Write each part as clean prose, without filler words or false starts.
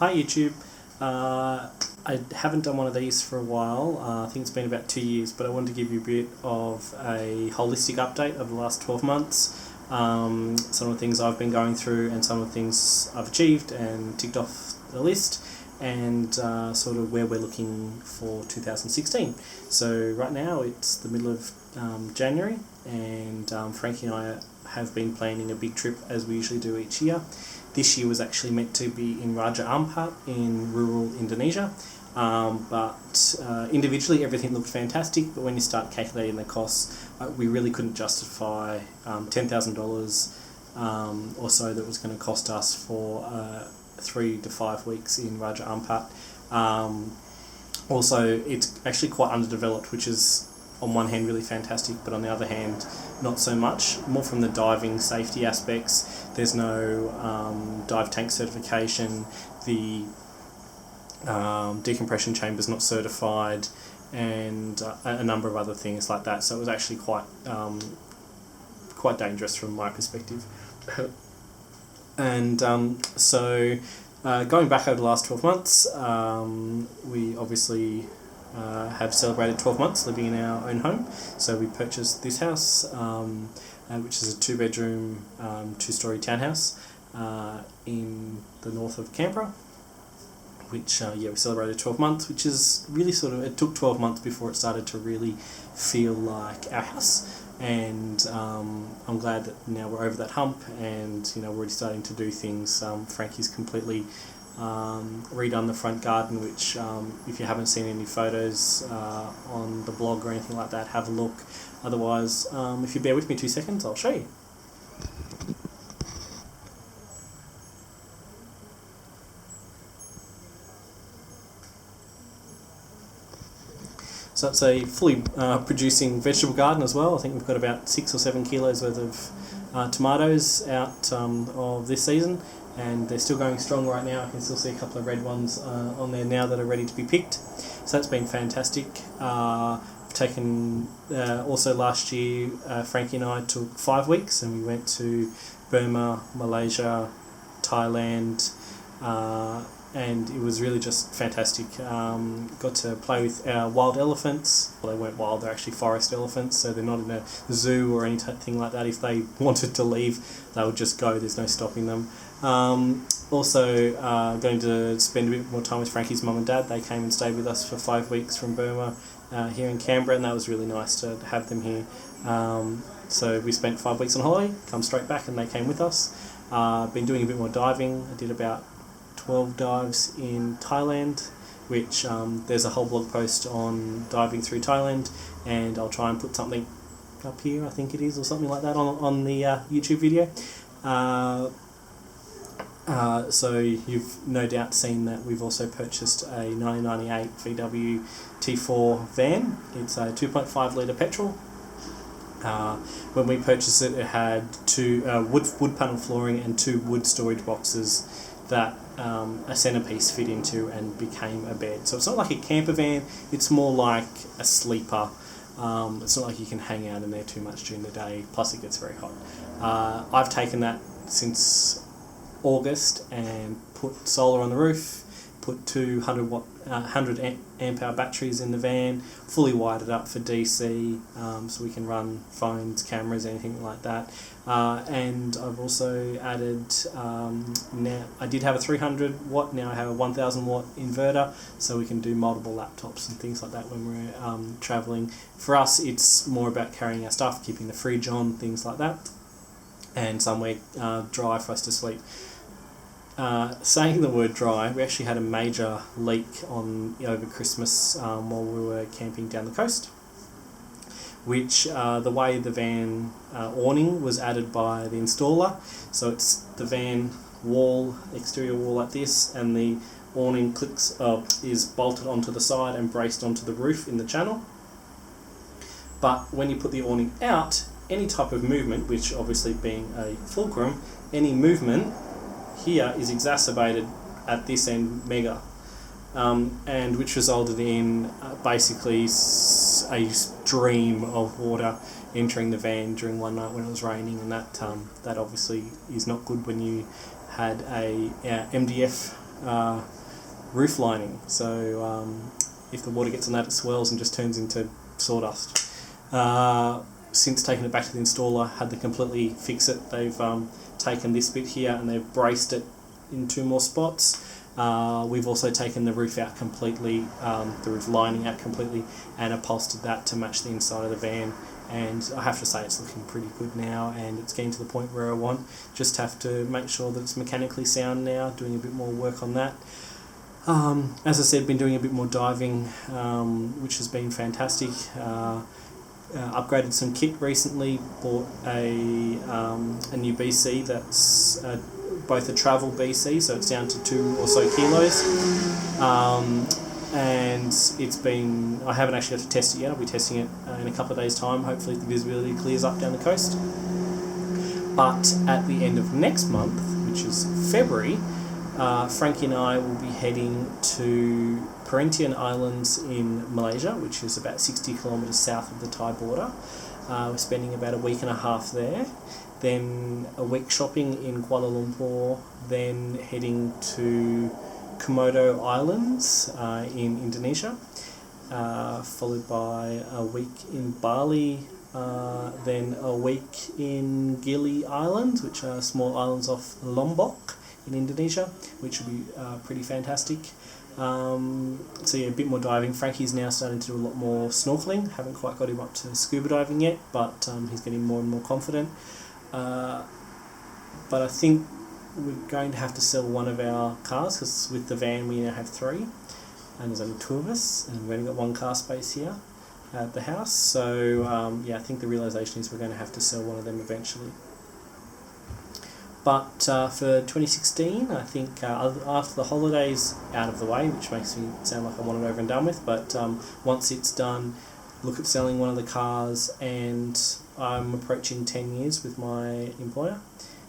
Hi YouTube. I haven't done one of these for a while. I think it's been about 2 years, but I wanted to give you a bit of a holistic update of the last 12 months. Some of the things I've been going through and some of the things I've achieved and ticked off the list, and sort of where we're looking for 2016. So right now it's the middle of January, and Frankie and I have been planning a big trip as we usually do each year. This year was actually meant to be in Raja Ampat in rural Indonesia, but individually everything looked fantastic, but when you start calculating the costs, we really couldn't justify $10,000 or so that was going to cost us for 3 to 5 weeks in Raja Ampat. Also, it's actually quite underdeveloped, which is on one hand really fantastic, but on the other hand not so much. More from the diving safety aspects. There's no dive tank certification, the decompression chamber's not certified, and a number of other things like that. So it was actually quite dangerous from my perspective. And so going back over the last 12 months, we obviously have celebrated 12 months living in our own home. So we purchased this house, which is a 2-bedroom, 2-storey townhouse in the north of Canberra, which we celebrated 12 months, which is really it took 12 months before it started to really feel like our house. And I'm glad that now we're over that hump, and we're already starting to do things. Frankie's completely redone the front garden, which if you haven't seen any photos on the blog or anything like that, have a look. Otherwise, if you bear with me 2 seconds, I'll show you. So it's a fully producing vegetable garden as well. I think we've got about 6 or 7 kilos worth of tomatoes out of this season, and they're still going strong right now. I can still see a couple of red ones on there now that are ready to be picked. So that's been fantastic. I've taken, also last year, Frankie and I took 5 weeks, and we went to Burma, Malaysia, Thailand, and it was really just fantastic. Got to play with our wild elephants. Well, they weren't wild, they're actually forest elephants, so they're not in a zoo or anything like that. If they wanted to leave, they would just go, there's no stopping them. Also going to spend a bit more time with Frankie's mum and dad. They came and stayed with us for 5 weeks from Burma here in Canberra, and that was really nice to have them here. So we spent 5 weeks on holiday, come straight back, and they came with us. Been doing a bit more diving. I did about 12 dives in Thailand, which there's a whole blog post on diving through Thailand, and I'll try and put something up here, I think it is, or something like that on the YouTube video. So you've no doubt seen that we've also purchased a 1998 VW T4 van. It's a 2.5 litre petrol. When we purchased it, it had 2 wood panel flooring and 2 wood storage boxes that a centerpiece fit into and became a bed. So it's not like a camper van, it's more like a sleeper. It's not like you can hang out in there too much during the day, plus it gets very hot. I've taken that since August and put solar on the roof, put 100 amp hour batteries in the van, fully wired it up for DC, so we can run phones, cameras, anything like that. And I've also added, now I did have a 300 watt, now I have a 1000 watt inverter, so we can do multiple laptops and things like that when we're travelling. For us, it's more about carrying our stuff, keeping the fridge on, things like that, and somewhere dry for us to sleep. Saying the word dry, we actually had a major leak over Christmas while we were camping down the coast, which the way the van awning was added by the installer. So it's the van wall, exterior wall like this, and the awning is bolted onto the side and braced onto the roof in the channel. But when you put the awning out, any type of movement, which obviously being a fulcrum, any movement here is exacerbated at this end mega, and which resulted in basically a stream of water entering the van during one night when it was raining, and that obviously is not good when you had a MDF roof lining. So if the water gets on that, it swells and just turns into sawdust. Since taking it back to the installer, had to completely fix it. They've taken this bit here and they've braced it in 2 more spots. We've also taken the roof out completely, the roof lining out completely, and upholstered that to match the inside of the van. And I have to say it's looking pretty good now, and it's getting to the point where I want. Just have to make sure that it's mechanically sound now, doing a bit more work on that. As I said, been doing a bit more diving, which has been fantastic. Upgraded some kit recently, bought a new BC that's both a travel BC, so it's down to 2 or so kilos. And it's been, I haven't actually got to test it yet. I'll be testing it in a couple of days' time. Hopefully the visibility clears up down the coast. But at the end of next month, which is February, Frankie and I will be heading to Perhentian Islands in Malaysia, which is about 60 kilometres south of the Thai border. We're spending about a week and a half there. Then a week shopping in Kuala Lumpur, then heading to Komodo Islands in Indonesia, followed by a week in Bali, then a week in Gili Islands, which are small islands off Lombok in Indonesia, which will be pretty fantastic. So yeah, a bit more diving. Frankie's now starting to do a lot more snorkeling. Haven't quite got him up to scuba diving yet, but he's getting more and more confident. But I think we're going to have to sell one of our cars, because with the van we now have 3 and there's only 2 of us, and we've only got 1 car space here at the house. So yeah, I think the realisation is we're going to have to sell one of them eventually. But for 2016, I think after the holidays out of the way, which makes me sound like I want it over and done with, but once it's done, look at selling one of the cars. And I'm approaching 10 years with my employer,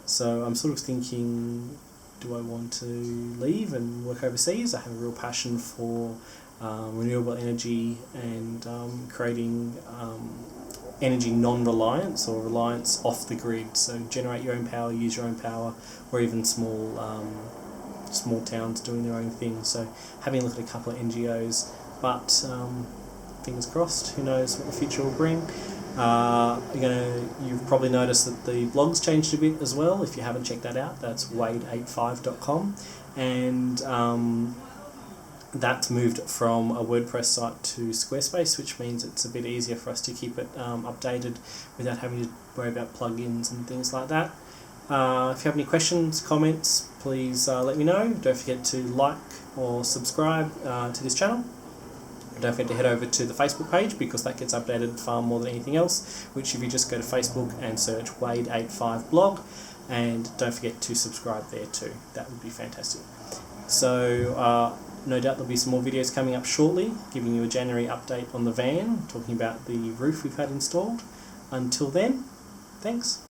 so I'm sort of thinking, do I want to leave and work overseas? I have a real passion for renewable energy and creating energy non-reliance, or reliance off the grid. So generate your own power, use your own power, or even small towns doing their own thing. So having a look at a couple of NGOs, but fingers crossed, who knows what the future will bring. You've probably noticed that the blog's changed a bit as well. If you haven't checked that out, that's wade85.com, and that's moved from a WordPress site to Squarespace, which means it's a bit easier for us to keep it updated without having to worry about plugins and things like that. If you have any questions, comments, please let me know. Don't forget to like or subscribe to this channel. Don't forget to head over to the Facebook page, because that gets updated far more than anything else, which if you just go to Facebook and search Wade85blog, and don't forget to subscribe there too. That would be fantastic. So no doubt there'll be some more videos coming up shortly, giving you a January update on the van, talking about the roof we've had installed. Until then, thanks.